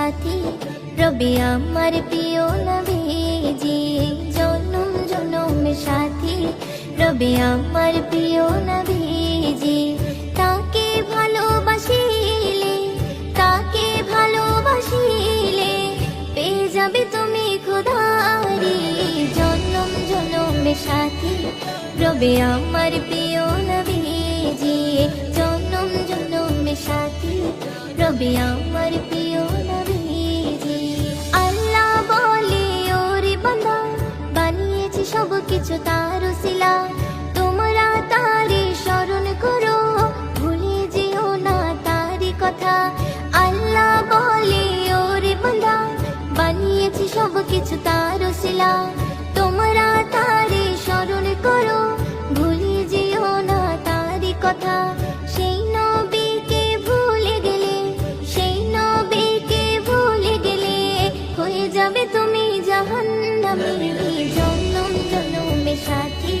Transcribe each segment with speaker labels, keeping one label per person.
Speaker 1: সাথী, রবে আমার প্রিয় নবীজি। জনম জনমের সাথী, রবে আমার প্রিয় নবীজি। তাকে ভালোবাসিলে, তাকে ভালোবাসিলে পেয়ে যাবে তুমি খোদারি। জনম জনমের সাথী, রবে আমার প্রিয় নবীজি। জনম জনমের সাথী, রবে আমার প্রিয় নবীজি। আল্লাহ বলে ওরে বান্দা, বানিয়েছি সব কিছু তার উসিলা। তোমরা তারে স্মরণ করো, ভুলে যেও না তারি কথা। আল্লাহ বলে ওরে বান্দা, বানিয়েছি সব কিছু তার উসিলা। তোমরা তারে স্মরণ করো, ভুলে যেও না তারি কথা। সেই নবীকে ভুলে গেলে, সেই নবীকে ভুলে গেলে হয়ে যাবে তুমি জাহান্নামী। জনম জনমের সাথী,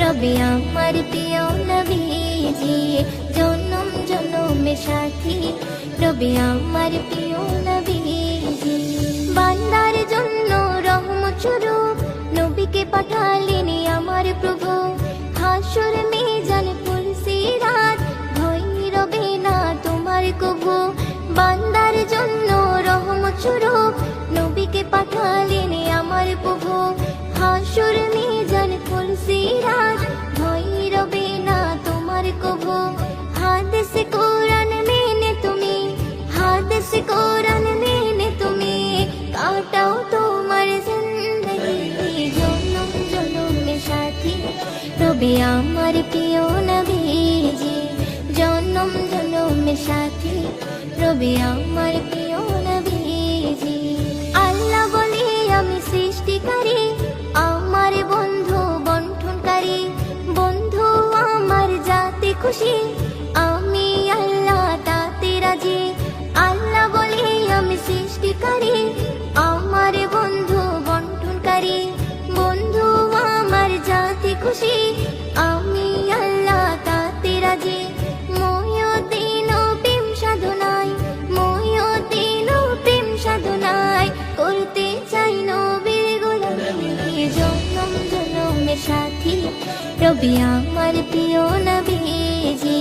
Speaker 1: রবে আমার প্রিয় নবীজি। জনম জনমের সাথী, রবে আমার প্রিয় নবীজি। বান্দার জন্য রহমত স্বরূপ নবীকে পাঠালেন আমার প্রভু। হাসর মিজান পুলসিরাত, ভয় রবে না তোমার কভু। বান্দার জন্য রহমত স্বরূপ নবীকে পাঠালেন আমার প্রভু। হাসর মিজান পুলসিরাত, ভয় রবে না তোমার কভু। হাদিস কোরআন মেনে তুমি, হাদিস কোরআন মেনে তুমি কাটাও তোমার জিন্দেগি। জনম জনমের সাথী, রবে আমার প্রিয় নবীজি। জনম জনমের সাথী, রবে আমার প্রিয় নবীজি। আল্লাহ বলে আমি সৃষ্টিকারী, আমার বন্ধু বন্টনকারী। বন্ধু আমার যাতে খুশি, আমি আল্লাহ তাতে রাজি। আল্লাহ বলে আমি সৃষ্টিকারী, আমার বন্ধু বন্টনকারী। বন্ধু আমার যাতে খুশি, আমি আল্লাহ তাতে রাজি। মহিউদ্দিন প্রেম সাধনায়, মহিউদ্দিন প্রেম সাধনায় করতে চাই নবীর গোলামি। জনম জনমের সাথী, রবে আমার প্রিয় নবীজি।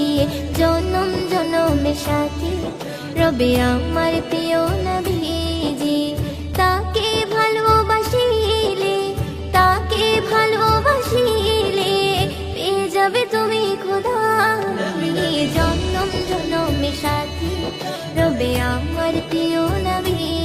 Speaker 1: জনম জনমের সাথী, রবে আমার প্রিয় নবীজি। তাকে ভালোবাসিলে, তাকে ভালোবাসিলে পেয়ে যাবে তুমি খোদারি। জনম জনমের সাথী, রবে আমার প্রিয় নবী।